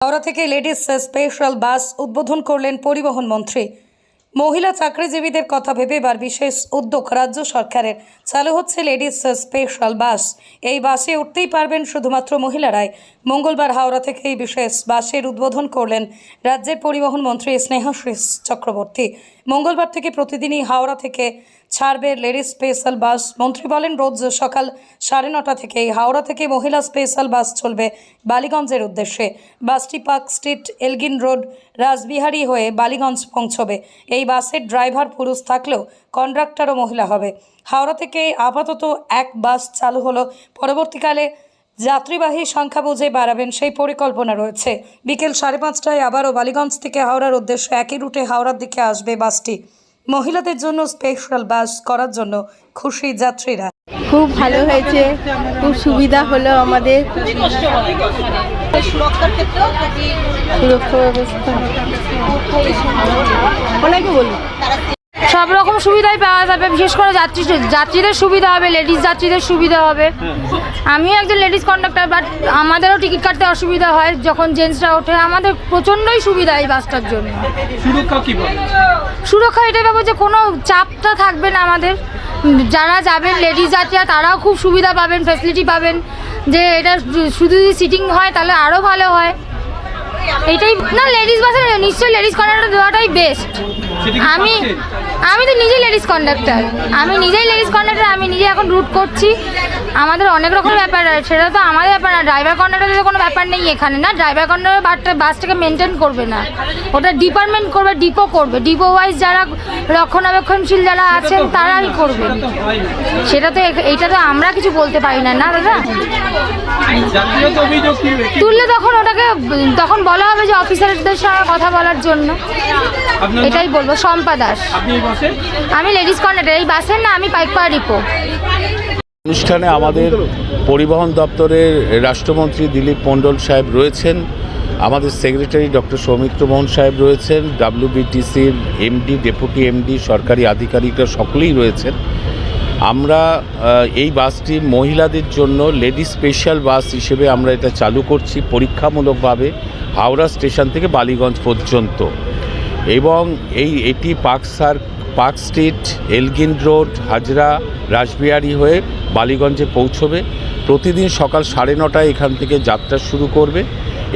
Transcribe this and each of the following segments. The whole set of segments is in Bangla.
হাওড়া থেকে লেডিস স্পেশাল বাস উদ্বোধন করলেন পরিবহন মন্ত্রী। মহিলা চাকরিজীবীদের কথা ভেবে এবার বিশেষ উদ্যোগ রাজ্য সরকারের। চালু হচ্ছে লেডিস স্পেশাল বাস। এই বাসে উঠতেই পারবেন শুধুমাত্র মহিলারাই। মঙ্গলবার হাওড়া থেকে এই বিশেষ বাসের উদ্বোধন করলেন রাজ্যের পরিবহন মন্ত্রী স্নেহাশিস চক্রবর্তী। মঙ্গলবার থেকে প্রতিদিনই হাওড়া থেকে ছাড়বে লেডিস স্পেশাল বাস। মন্ত্রী বলেন, রোজ সকাল 9:30 থেকে হাওড়া থেকে মহিলা স্পেশাল বাস চলবে বালিগঞ্জের উদ্দেশ্যে। বাসটি park street, Elgin road, Rashbehari হয়ে বালিগঞ্জ পৌঁছবে। এই বাসের ড্রাইভার পুরুষ থাকলেও কন্ডাক্টরও মহিলা হবে। হাওড়া থেকে আপাতত এক বাস চালু হলো, পরবর্তীকালে যাত্রীবাহী সংখ্যা বুঝে বাড়াবেন সেই পরিকল্পনা রয়েছে। বিকেল 5:30টায় আবারও বালিগঞ্জ থেকে হাওড়ার উদ্দেশ্যে একই রুটে হাওড়ার দিকে আসবে বাসটি। মহিলাদের জন্য স্পেশাল বাস করার জন্য খুশি যাত্রীরা। খুব ভালো হয়েছে, খুব সুবিধা হলো আমাদের। সুরক্ষা ব্যবস্থা অনেকে বলি সব রকম সুবিধাই পাওয়া যাবে, বিশেষ করে যাত্রীদের সুবিধা হবে, লেডিস যাত্রীদের সুবিধা হবে। আমিও একজন লেডিস কন্ডাক্টর, বাট আমাদেরও টিকিট কাটতে অসুবিধা হয় যখন জেন্টসরা ওঠে। আমাদের প্রচণ্ডই সুবিধা এই বাসটার জন্য। সুরক্ষা এটাই পাবো যে কোনো চাপটা থাকবে না আমাদের। যারা যাবেন লেডিস যাত্রীরা তারাও খুব সুবিধা পাবেন, ফ্যাসিলিটি পাবেন। যে এটা শুধু যদি সিটিং হয় তাহলে আরও ভালো হয়। এটাই না, লেডিস বাসে নিশ্চয়ই লেডিস কন্ডাক্টর দেওয়াটাই বেস্ট। আমি তো নিজেই লেডিস কন্ডাক্টর, আমি নিজে এখন রুট করছি। আমাদের অনেক রকম ব্যাপার আছে, সেটা তো আমাদের ব্যাপার না। ড্রাইভার কন্ডাক্টরের কোনো ব্যাপার নেই এখানে, না ড্রাইভার কন্ডাক্টর বাসটাকে মেনটেন করবে না, ওটা ডিপার্টমেন্ট করবে, ডিপো করবে। ডিপো ওয়াইজ যারা রক্ষণাবেক্ষণশীল যারা আছেন তারাই করবে। সেটা তো এইটা তো আমরা কিছু বলতে পারি না, না দাদা। তুললে তখন বলা হবে যে অফিসারদের সঙ্গে কথা বলার জন্য। এটাই বলবো। শম্পা দাস, আমি লেডিস কন্ডাক্টর এই বাসের, না আমি পাইকপাড়া ডিপো। অনুষ্ঠানে আমাদের পরিবহন দপ্তরের রাষ্ট্রমন্ত্রী দিলীপ মণ্ডল সাহেব রয়েছেন, আমাদের সেক্রেটারি ডক্টর সৌমিত্র মোহন সাহেব রয়েছেন, WBTCর এমডি, ডেপুটি এমডি, সরকারি আধিকারিকরা সকলেই রয়েছেন। আমরা এই বাসটি মহিলাদের জন্য লেডিস স্পেশাল বাস হিসেবে আমরা এটা চালু করছি পরীক্ষামূলকভাবে হাওড়া স্টেশন থেকে বালিগঞ্জ পর্যন্ত। এবং এটি park street, Elgin road, Hazra, Rashbehari হয়ে বালিগঞ্জে পৌঁছবে। প্রতিদিন সকাল 9:30টায় এখান থেকে যাত্রা শুরু করবে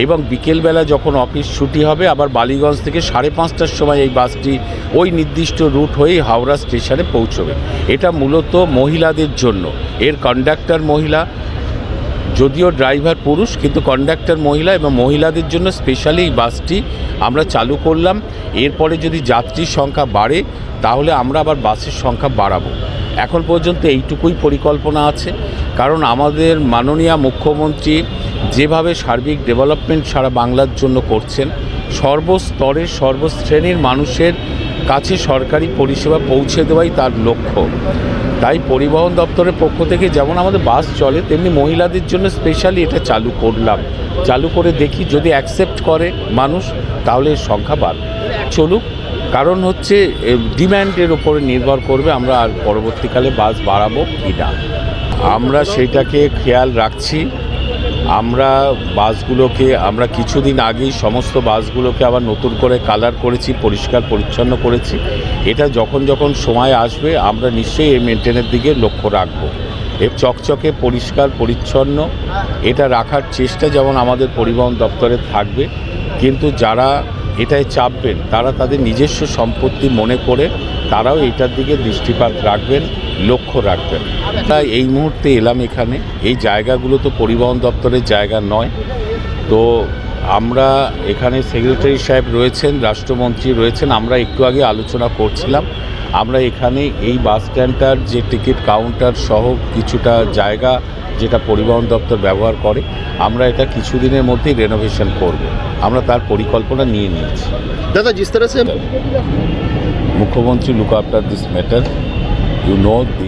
এবং বিকেলবেলা যখন অফিস ছুটি হবে আবার বালিগঞ্জ থেকে 5:30টার সময় এই বাসটি ওই নির্দিষ্ট রুট হয়েই হাওড়া স্টেশনে পৌঁছবে। এটা মূলত মহিলাদের জন্য। এর কন্ডাক্টর মহিলা, যদিও ড্রাইভার পুরুষ, কিন্তু কন্ডাক্টর মহিলা, এবং মহিলাদের জন্য স্পেশালি এই বাসটি আমরা চালু করলাম। এরপরে যদি যাত্রীর সংখ্যা বাড়ে তাহলে আমরা আবার বাসের সংখ্যা বাড়াবো। এখন পর্যন্ত এইটুকুই পরিকল্পনা আছে, কারণ আমাদের মাননীয় মুখ্যমন্ত্রী যেভাবে সার্বিক ডেভেলপমেন্ট সারা বাংলার জন্য করছেন, সর্বস্তরের সর্বশ্রেণীর মানুষের কাছে সরকারি পরিষেবা পৌঁছে দেওয়াই তার লক্ষ্য। তাই পরিবহন দপ্তরের পক্ষ থেকে যেমন আমাদের বাস চলে, তেমনি মহিলাদের জন্য স্পেশালি এটা চালু করলাম। চালু করে দেখি যদি অ্যাকসেপ্ট করে মানুষ তাহলে এর সংখ্যা বাড়বে। চলুক, কারণ হচ্ছে ডিম্যান্ডের উপরে নির্ভর করবে আমরা আর পরবর্তীকালে বাস বাড়াবো কি না। আমরা সেটাকে খেয়াল রাখছি। আমরা কিছুদিন আগেই সমস্ত বাসগুলোকে আবার নতুন করে কালার করেছি, পরিষ্কার পরিচ্ছন্ন করেছি। এটা যখন সময় আসবে আমরা নিশ্চয়ই এই মেনটেনের দিকে লক্ষ্য রাখবো। এর চকচকে পরিষ্কার পরিচ্ছন্ন এটা রাখার চেষ্টা যেমন আমাদের পরিবহন দপ্তরে থাকবে, কিন্তু যারা এটায় চাপবেন তারা তাদের নিজস্ব সম্পত্তি মনে করে তারাও এটার দিকে দৃষ্টিপাত রাখবেন, লক্ষ্য রাখবেন। তাই এই মুহূর্তে এলাম এখানে। এই জায়গাগুলো তো পরিবহন দপ্তরের জায়গা নয়। তো আমরা এখানে সেক্রেটারি সাহেব রয়েছেন, রাষ্ট্রমন্ত্রী রয়েছেন, আমরা একটু আগে আলোচনা করছিলাম। আমরা এখানে এই বাস স্ট্যান্ডটার যে টিকিট কাউন্টার সহ কিছুটা জায়গা যেটা পরিবহন দপ্তর ব্যবহার করে, আমরা এটা কিছুদিনের মধ্যেই রেনোভেশন করব। আমরা তার পরিকল্পনা নিয়ে নিয়েছি। দাদা, जिस तरह से মুখ্যমন্ত্রী লুক আফটার দিস ম্যাটার,